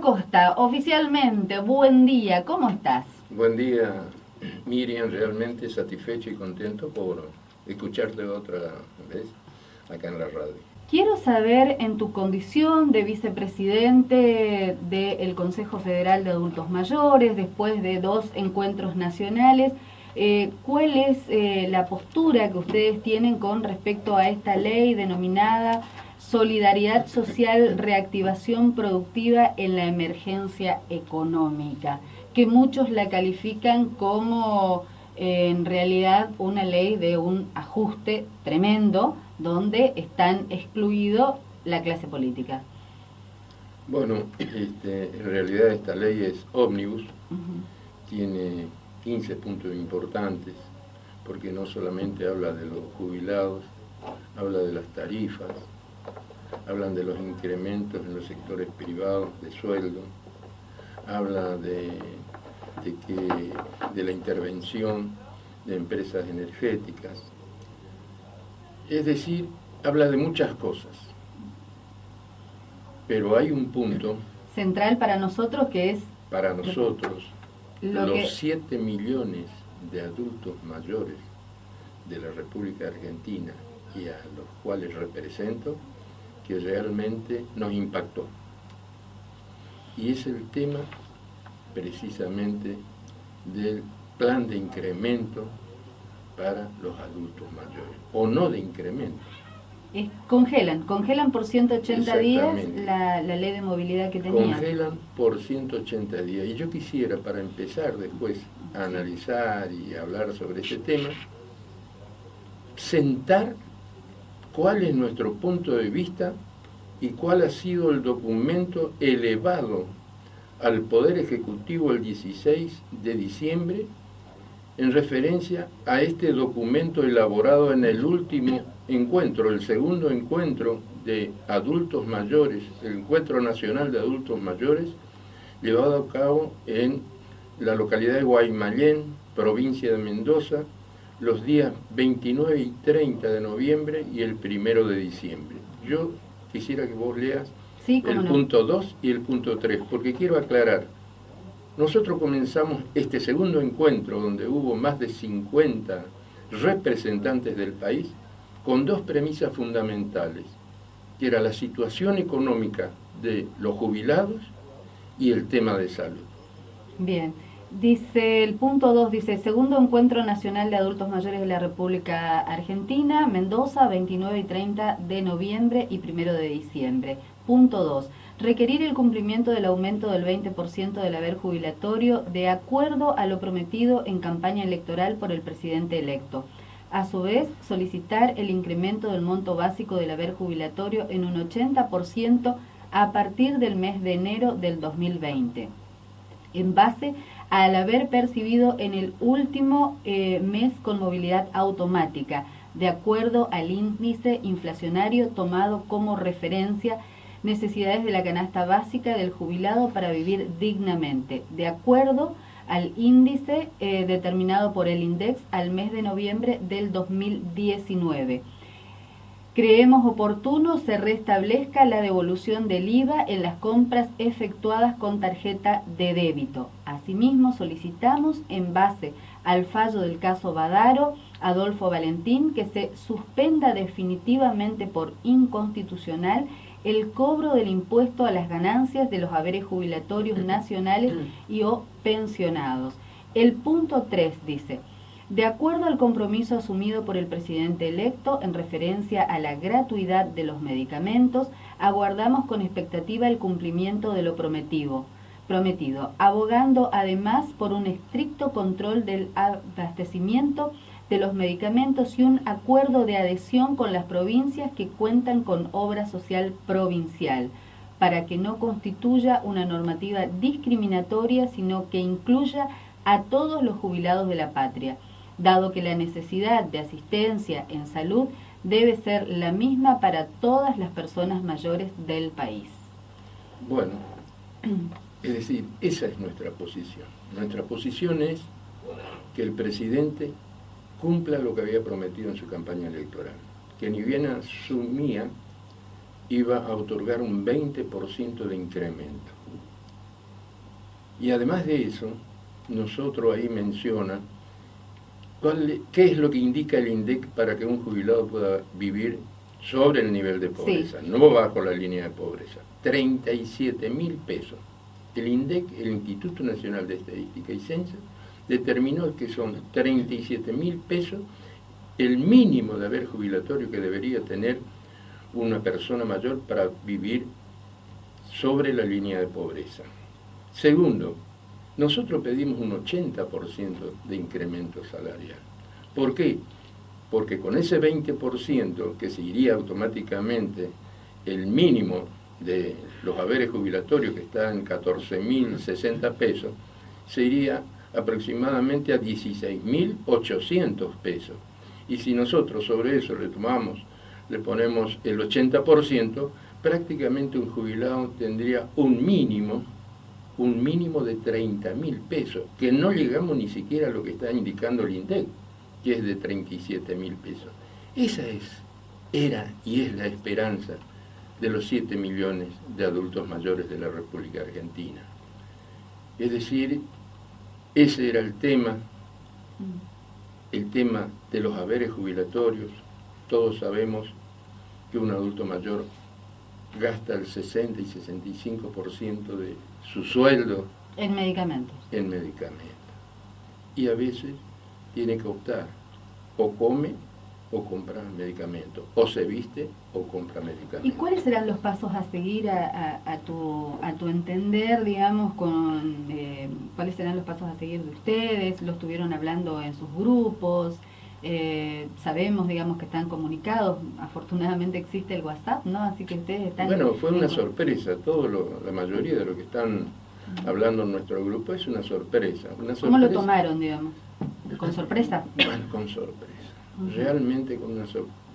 Acosta, oficialmente, buen día, ¿cómo estás? Buen día, Miriam, realmente satisfecho y contento por escucharte otra vez acá en la radio. Quiero saber, en tu condición de vicepresidente del Consejo Federal de Adultos Mayores, después de 2 encuentros nacionales, ¿cuál es la postura que ustedes tienen con respecto a esta ley denominada Solidaridad Social, Reactivación Productiva en la Emergencia Económica? Que muchos la califican como en realidad una ley de un ajuste tremendo, donde están excluidos la clase política. Bueno, en realidad esta ley es ómnibus, tiene 15 puntos importantes, porque no solamente habla de los jubilados, habla de las tarifas, hablan de los incrementos en los sectores privados de sueldo, habla de la intervención de empresas energéticas. Es decir, habla de muchas cosas, pero hay un punto central para nosotros que es para nosotros, los 7 millones de adultos mayores de la República Argentina y a los cuales represento, que realmente nos impactó. Y es el tema precisamente del plan de incremento para los adultos mayores, o no de incremento. Congelan por 180 días la ley de movilidad que tenían. Congelan por 180 días. Y yo quisiera, para empezar después a analizar y hablar sobre este tema, sentar cuál es nuestro punto de vista y cuál ha sido el documento elevado al Poder Ejecutivo el 16 de diciembre en referencia a este documento elaborado en el último encuentro, el segundo encuentro de adultos mayores, el Encuentro Nacional de Adultos Mayores, llevado a cabo en la localidad de Guaymallén, provincia de Mendoza, los días 29 y 30 de noviembre y el 1 de diciembre. Yo quisiera que vos leas el punto 2 y el punto 3, porque quiero aclarar. Nosotros comenzamos este segundo encuentro, donde hubo más de 50 representantes del país, con 2 premisas fundamentales, que era la situación económica de los jubilados y el tema de salud. Bien, dice el punto 2, dice, segundo encuentro nacional de adultos mayores de la República Argentina, Mendoza, 29 y 30 de noviembre y 1 de diciembre. Punto 2. Requerir el cumplimiento del aumento del 20% del haber jubilatorio de acuerdo a lo prometido en campaña electoral por el presidente electo. A su vez, solicitar el incremento del monto básico del haber jubilatorio en un 80% a partir del mes de enero del 2020, en base al haber percibido en el último mes con movilidad automática, de acuerdo al índice inflacionario tomado como referencia, necesidades de la canasta básica del jubilado para vivir dignamente, de acuerdo al índice determinado por el INDEX al mes de noviembre del 2019. Creemos oportuno se restablezca la devolución del IVA en las compras efectuadas con tarjeta de débito. Asimismo, solicitamos, en base al fallo del caso Badaro, Adolfo Valentín, que se suspenda definitivamente por inconstitucional el cobro del impuesto a las ganancias de los haberes jubilatorios nacionales y o pensionados. El punto 3 dice, de acuerdo al compromiso asumido por el presidente electo en referencia a la gratuidad de los medicamentos, aguardamos con expectativa el cumplimiento de lo prometido, abogando además por un estricto control del abastecimiento de los medicamentos y un acuerdo de adhesión con las provincias que cuentan con obra social provincial, para que no constituya una normativa discriminatoria, sino que incluya a todos los jubilados de la patria, dado que la necesidad de asistencia en salud debe ser la misma para todas las personas mayores del país. Bueno, es decir, esa es nuestra posición. Nuestra posición es que el presidente cumpla lo que había prometido en su campaña electoral, que ni bien asumía, iba a otorgar un 20% de incremento. Y además de eso, nosotros ahí menciona qué es lo que indica el INDEC para que un jubilado pueda vivir sobre el nivel de pobreza, sí, no bajo la línea de pobreza. 37.000 pesos. El INDEC, el Instituto Nacional de Estadística y Censo, determinó que son 37.000 pesos el mínimo de haber jubilatorio que debería tener una persona mayor para vivir sobre la línea de pobreza. Segundo, nosotros pedimos un 80% de incremento salarial. ¿Por qué? Porque con ese 20% que se iría automáticamente el mínimo de los haberes jubilatorios, que está en 14.060 pesos, se iría aproximadamente a 16.800 pesos. Y si nosotros sobre eso le ponemos el 80%, prácticamente un jubilado tendría un mínimo de 30.000 pesos, que no llegamos ni siquiera a lo que está indicando el INDEC, que es de 37.000 pesos. Esa era y es la esperanza de los 7 millones de adultos mayores de la República Argentina. Es decir, ese era el tema de los haberes jubilatorios. Todos sabemos que un adulto mayor gasta el 60 y 65% de su sueldo en medicamentos. Y a veces tiene que optar, o come o compra medicamentos, o se viste o compra medicamentos. ¿Y cuáles serán los pasos a seguir a tu entender, digamos, cuáles serán los pasos a seguir de ustedes? ¿Lo estuvieron hablando en sus grupos? Sabemos, digamos, que están comunicados. Afortunadamente existe el WhatsApp, ¿no? Así que ustedes están... Bueno, fue una sorpresa. La mayoría de lo que están hablando en nuestro grupo es una sorpresa. ¿Cómo lo tomaron, digamos? ¿Con sorpresa? Bueno, con sorpresa. Realmente con una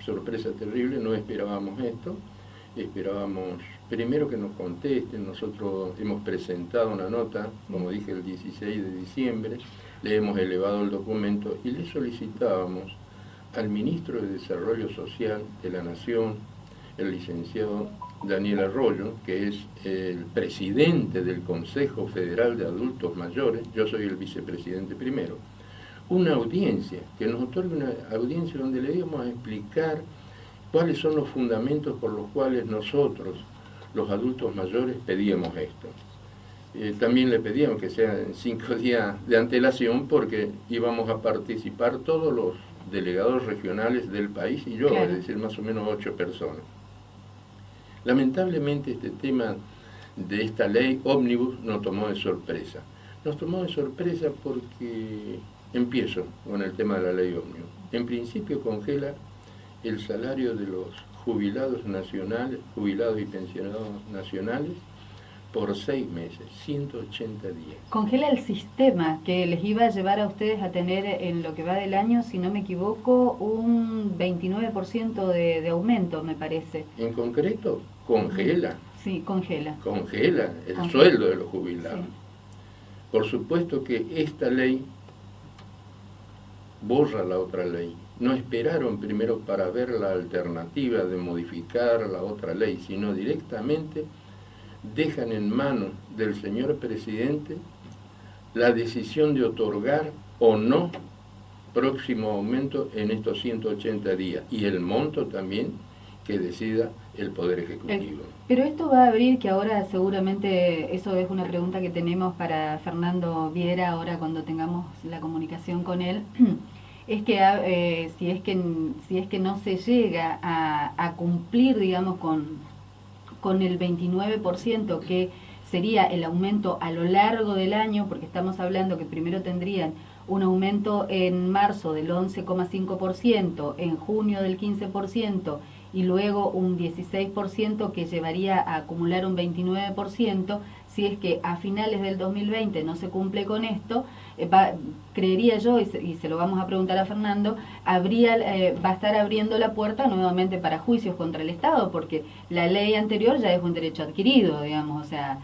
sorpresa terrible. No esperábamos esto. Esperábamos primero que nos contesten. Nosotros hemos presentado una nota, como dije, el 16 de diciembre. Le hemos elevado el documento y le solicitábamos al ministro de Desarrollo Social de la Nación, el licenciado Daniel Arroyo, que es el presidente del Consejo Federal de Adultos Mayores, yo soy el vicepresidente primero, una audiencia, que nos otorgue una audiencia donde le íbamos a explicar cuáles son los fundamentos por los cuales nosotros, los adultos mayores, pedíamos esto. También le pedíamos que sea en 5 días de antelación porque íbamos a participar todos los delegados regionales del país y yo, claro, es decir, más o menos 8 personas. Lamentablemente este tema de esta ley ómnibus nos tomó de sorpresa. Nos tomó de sorpresa porque, empiezo con el tema de la ley ómnibus. En principio congela el salario de los jubilados nacionales, jubilados y pensionados nacionales, por 6 meses, 180 días. Congela el sistema que les iba a llevar a ustedes a tener en lo que va del año, si no me equivoco, un 29% de aumento, me parece. En concreto, congela. Sí, congela. Congela el sueldo de los jubilados. Sí. Por supuesto que esta ley borra la otra ley. No esperaron primero para ver la alternativa de modificar la otra ley, sino directamente dejan en manos del señor presidente la decisión de otorgar o no próximo aumento en estos 180 días y el monto también que decida el Poder Ejecutivo. Pero esto va a abrir, que ahora seguramente eso es una pregunta que tenemos para Fernando Viera ahora cuando tengamos la comunicación con él, es que si es que no se llega a cumplir, digamos, con el 29%, que sería el aumento a lo largo del año, porque estamos hablando que primero tendrían un aumento en marzo del 11,5%, en junio del 15%, y luego un 16% que llevaría a acumular un 29%, si es que a finales del 2020 no se cumple con esto, creería yo, y se lo vamos a preguntar a Fernando, va a estar abriendo la puerta nuevamente para juicios contra el Estado, porque la ley anterior ya es un derecho adquirido, digamos, o sea,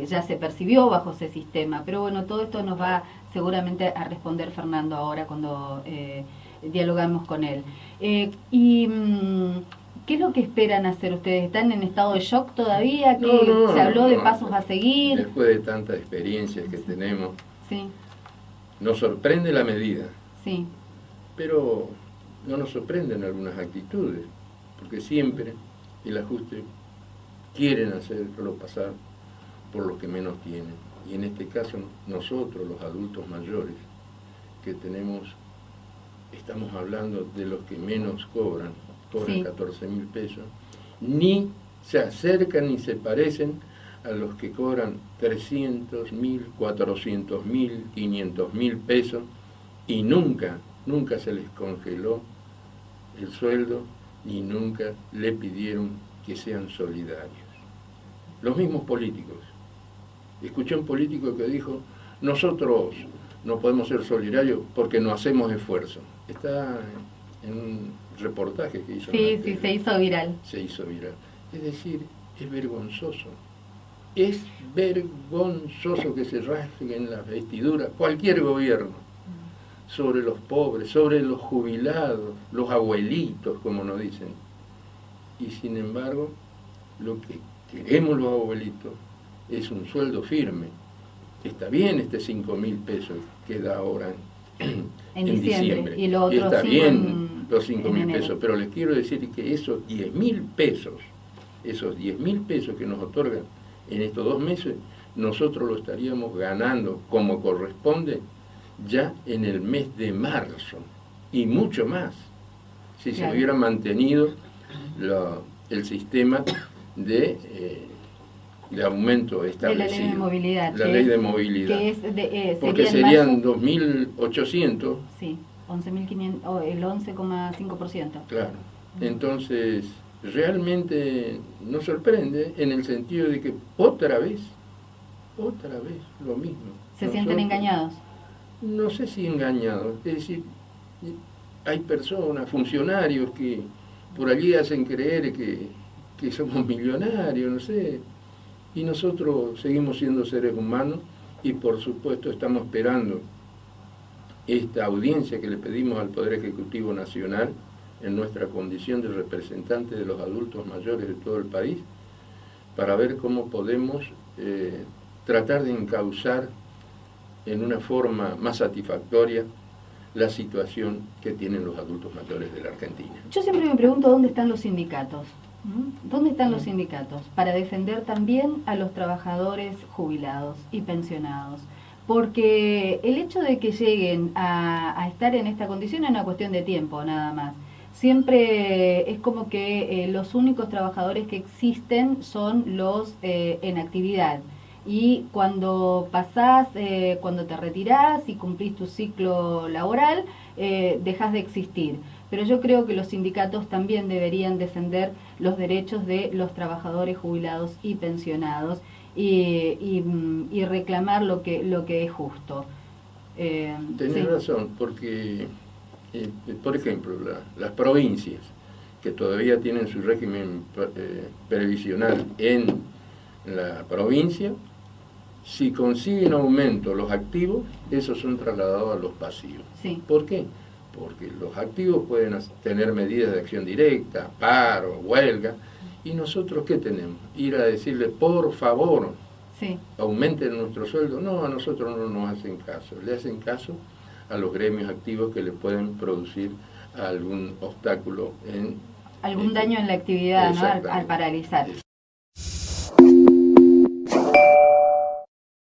ya se percibió bajo ese sistema. Pero bueno, todo esto nos va seguramente a responder Fernando ahora cuando dialogamos con él. ¿Qué es lo que esperan hacer ustedes? ¿Están en estado de shock todavía? ¿Que No, se habló de no. pasos a seguir? Después de tantas experiencias que tenemos, Sí, nos sorprende la medida, sí, pero no nos sorprenden algunas actitudes, porque siempre el ajuste quieren hacerlo pasar por los que menos tienen. Y en este caso nosotros, los adultos mayores, que estamos hablando de los que menos cobran sí. 14.000 pesos, ni se acercan ni se parecen a los que cobran 300.000, 400.000, 500.000 pesos y nunca se les congeló el sueldo ni nunca le pidieron que sean solidarios. Los mismos políticos. Escuché un político que dijo, nosotros no podemos ser solidarios porque no hacemos esfuerzo. Está en un reportaje que hizo. Sí, se hizo viral. Se hizo viral. Es decir, es vergonzoso. Es vergonzoso que se rasguen las vestiduras cualquier gobierno sobre los pobres, sobre los jubilados, los abuelitos, como nos dicen. Y sin embargo, lo que queremos los abuelitos es un sueldo firme. Está bien 5.000 pesos que da ahora en diciembre. Y lo otro está bien los 5.000 pesos, pero les quiero decir que esos 10.000 pesos que nos otorgan en estos 2 meses, nosotros lo estaríamos ganando como corresponde ya en el mes de marzo y mucho más si se hubiera mantenido el sistema de aumento establecido. De la ley de movilidad. La ley de movilidad. Que porque serían 2.800. Sí, 11.500, el 11,5%. Claro. Entonces, realmente nos sorprende en el sentido de que otra vez lo mismo. ¿Se sienten engañados? No sé si engañados, es decir, hay personas, funcionarios que por allí hacen creer que somos millonarios, no sé, y nosotros seguimos siendo seres humanos y por supuesto estamos esperando esta audiencia que le pedimos al Poder Ejecutivo Nacional en nuestra condición de representante de los adultos mayores de todo el país para ver cómo podemos tratar de encauzar en una forma más satisfactoria la situación que tienen los adultos mayores de la Argentina. Yo siempre me pregunto dónde están los sindicatos. ¿Dónde están los sindicatos para defender también a los trabajadores jubilados y pensionados? Porque el hecho de que lleguen a estar en esta condición es una cuestión de tiempo, nada más. Siempre es como que los únicos trabajadores que existen son los en actividad. Y cuando pasás, cuando te retirás y cumplís tu ciclo laboral, dejás de existir. Pero yo creo que los sindicatos también deberían defender los derechos de los trabajadores jubilados y pensionados y reclamar lo que es justo. Tenés razón, porque, por ejemplo, las provincias que todavía tienen su régimen previsional en la provincia, si consiguen aumento los activos, esos son trasladados a los pasivos. Sí. ¿Por qué? Porque los activos pueden tener medidas de acción directa, paro, huelga, y nosotros ¿qué tenemos? Ir a decirle, por favor, sí, aumenten nuestro sueldo. No, a nosotros no nos hacen caso, le hacen caso a los gremios activos que le pueden producir algún obstáculo algún daño en la actividad, ¿no? Al paralizar.